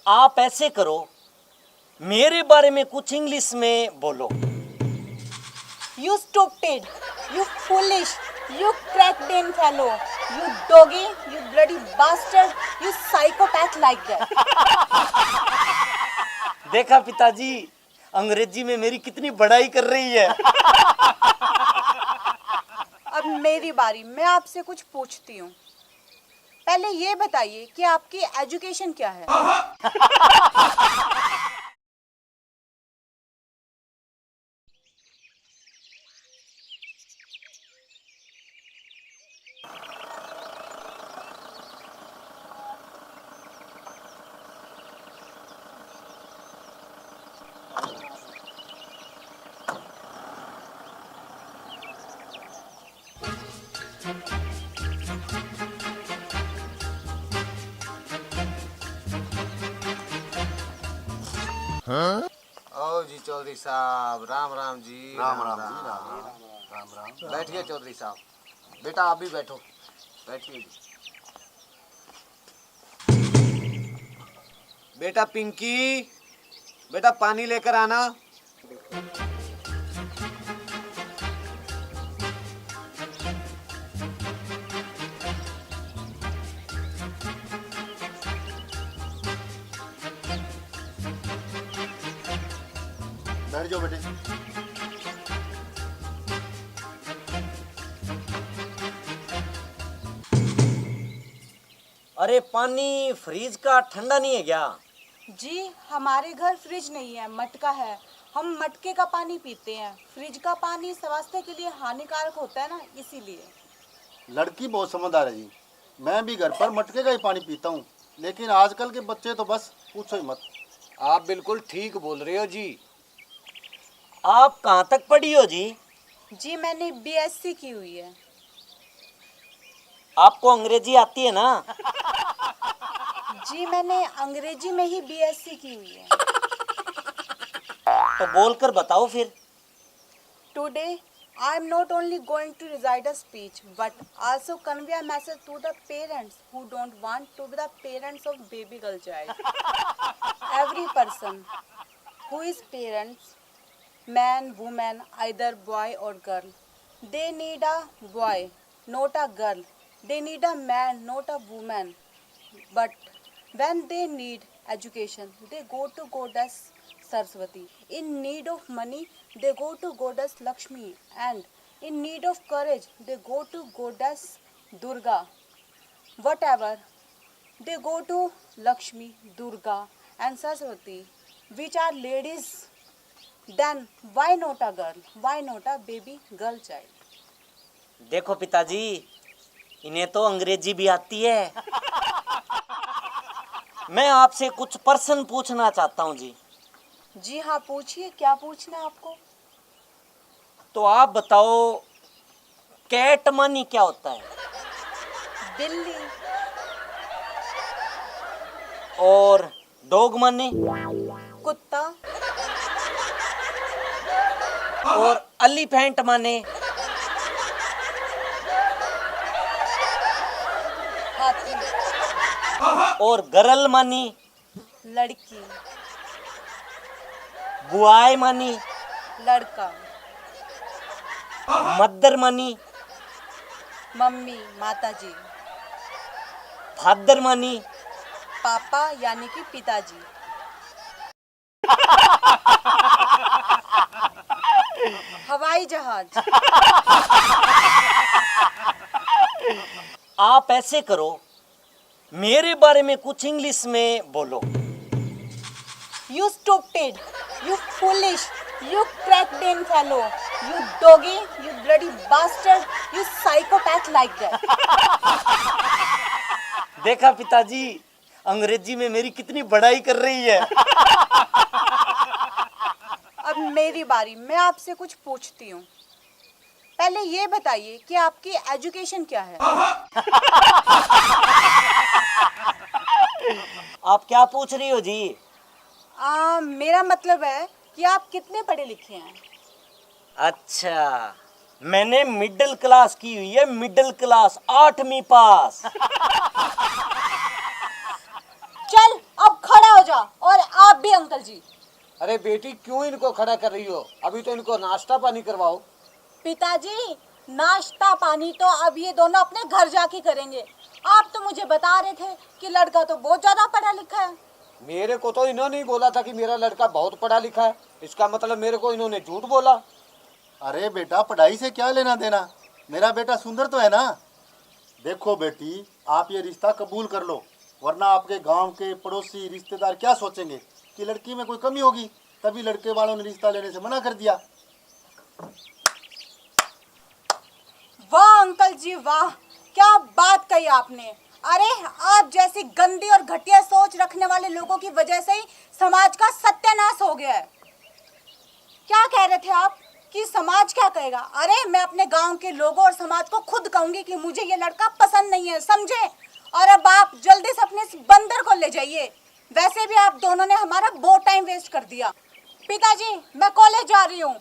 आप ऐसे करो, मेरे बारे में कुछ इंग्लिश में बोलो। You stupid, you foolish, you cracked in fellow, you doggy, you bloody bastard, you psychopath like that. देखा पिताजी, अंग्रेजी में मेरी कितनी बड़ाई कर रही है। अब मेरी बारी, मैं आपसे कुछ पूछती हूँ। पहले ये बताइए कि आपकी एजुकेशन क्या है? ओ जी चौधरी साहब, राम राम जी। राम राम जी, राम राम। बैठिए चौधरी साहब, बेटा आप भी बैठो, बैठिए जी। बेटा पिंकी, बेटा पानी लेकर आना। बैठ जाओ बेटे। अरे पानी फ्रिज का ठंडा नहीं है क्या? जी हमारे घर फ्रिज नहीं है, मटका है। हम मटके का पानी पीते हैं। फ्रिज का पानी स्वास्थ्य के लिए हानिकारक होता है ना, इसीलिए। लड़की बहुत समझदार है जी। मैं भी घर पर मटके का ही पानी पीता हूँ, लेकिन आजकल के बच्चे तो बस पूछो ही मत। आप बिल्कुल ठीक बोल रहे हो जी। आप कहाँ तक पढ़ी हो जी? जी मैंने बीएससी की हुई है। आपको अंग्रेजी आती है ना? जी मैंने अंग्रेजी में ही बीएससी की हुई है। तो बोलकर बताओ फिर। Today I am not only going to recite a speech but also convey a message to the parents who don't want to be the parents of baby girl child. Every person who is parents, man, woman, either boy or girl, they need a boy, not a girl. They need a man, not a woman. But when they need education, they go to Goddess Saraswati. In need of money, they go to Goddess Lakshmi. And in need of courage, they go to Goddess Durga. Whatever, they go to Lakshmi, Durga and Saraswati, which are ladies. Then why not a girl? Why not a baby girl child? देखो पिताजी, इन्हें तो अंग्रेजी भी आती है। मैं आपसे कुछ प्रश्न पूछना चाहता हूँ जी। जी हाँ पूछिए, क्या पूछना है आपको? तो आप बताओ, कैट मनी क्या होता है? बिल्ली। और डॉग मनी? कुत्ता। और एलिफेंट मनी? हाथी। और गर्ल मनी? लड़की। बुआई मनी? लड़का। Mother money? मम्मी, माताजी। Father money? पापा यानी कि पिताजी। हवाई जहाज। आप ऐसे करो, मेरे बारे में कुछ इंग्लिश में बोलो। You stupid, you foolish, you cracked in fellow, you doggy, you bloody bastard, you psychopath like that. देखा पिताजी, अंग्रेजी में मेरी कितनी बड़ाई कर रही है। अब मेरी बारी, मैं आपसे कुछ पूछती हूँ। पहले ये बताइए कि आपकी एजुकेशन क्या है? आप क्या पूछ रही हो जी? मेरा मतलब है कि आप कितने पढ़े लिखे हैं? अच्छा, मैंने मिडिल क्लास की हुई है, मिडिल क्लास, 8वीं पास। चल अब खड़ा हो जा। अरे बेटी क्यों इनको खड़ा कर रही हो? अभी तो इनको नाश्ता पानी करवाओ। पिताजी, नाश्ता पानी तो अब ये दोनों अपने घर जाके करेंगे। आप तो मुझे बता रहे थे कि लड़का तो बहुत ज्यादा पढ़ा लिखा है। मेरे को तो इन्होंने ही बोला था कि मेरा लड़का बहुत पढ़ा लिखा है। इसका मतलब मेरे को इन्होंने झूठ बोला। अरे बेटा, पढ़ाई से क्या लेना देना, मेरा बेटा सुंदर तो है ना। देखो बेटी, आप ये रिश्ता कबूल कर लो, वरना आपके गांव के पड़ोसी रिश्तेदार क्या सोचेंगे कि लड़की में कोई कमी होगी, तभी लड़के वालों ने रिश्ता लेने से मना कर दिया। वाह अंकल जी वाह, क्या बात कही आपने। अरे आप जैसी गंदी और घटिया सोच रखने वाले लोगों की वजह से ही समाज का सत्यानाश हो गया है। क्या कह रहे थे आप कि समाज क्या कहेगा? अरे मैं अपने गांव के लोगों और समाज को खुद कहूंगी कि मुझे ये लड़का पसंद नहीं है, समझे? और अब आप जल्दी से अपने इस बंदर को ले जाइए। वैसे भी आप दोनों ने हमारा बहुत टाइम वेस्ट कर दिया। पिताजी, मैं कॉलेज जा रही हूँ।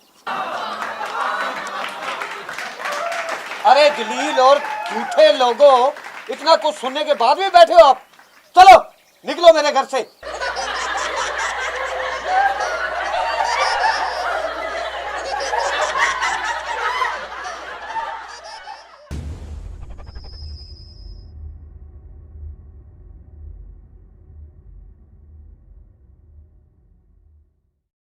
अरे जलील और झूठे लोगों, इतना कुछ सुनने के बाद भी बैठे हो आप? चलो निकलो मेरे घर से।